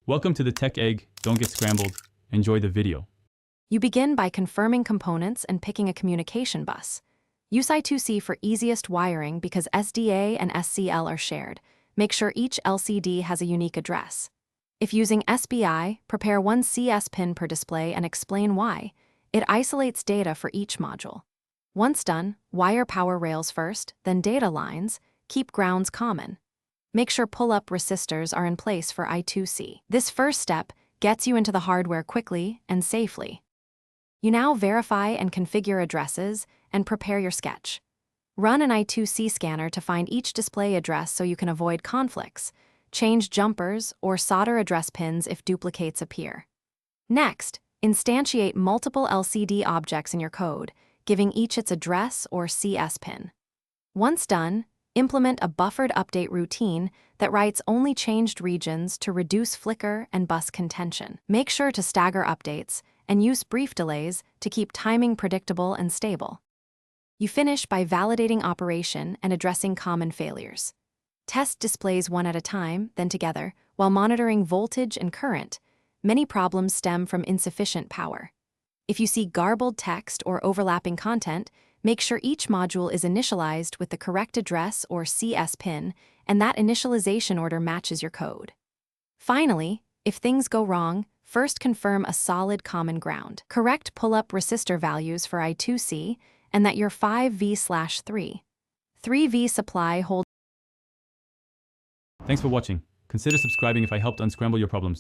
Welcome to the Tech Egg. Don't get scrambled. Enjoy the video. You begin by confirming components and picking a communication bus. Use I2C for easiest wiring because SDA and SCL are shared. Make sure each LCD has a unique address. If using SBI, prepare one CS pin per display and explain why. It isolates data for each module. Once done, wire power rails first, then data lines. Keep grounds common. Make sure pull-up resistors are in place for I2C. This first step gets you into the hardware quickly and safely. You now verify and configure addresses and prepare your sketch. Run an I2C scanner to find each display address so you can avoid conflicts. Change jumpers or solder address pins if duplicates appear. Next, instantiate multiple LCD objects in your code, giving each its address or CS pin. Once done, implement a buffered update routine that writes only changed regions to reduce flicker and bus contention. Make sure to stagger updates and use brief delays to keep timing predictable and stable. You finish by validating operation and addressing common failures. Test displays one at a time, then together, while monitoring voltage and current. Many problems stem from insufficient power. If you see garbled text or overlapping content, make sure each module is initialized with the correct address or CS pin, and that initialization order matches your code. Finally, if things go wrong, first confirm a solid common ground. Correct pull-up resistor values for I2C, and that your 5V/3. 3V supply holds. Thanks for watching. Consider subscribing if I helped unscramble your problems.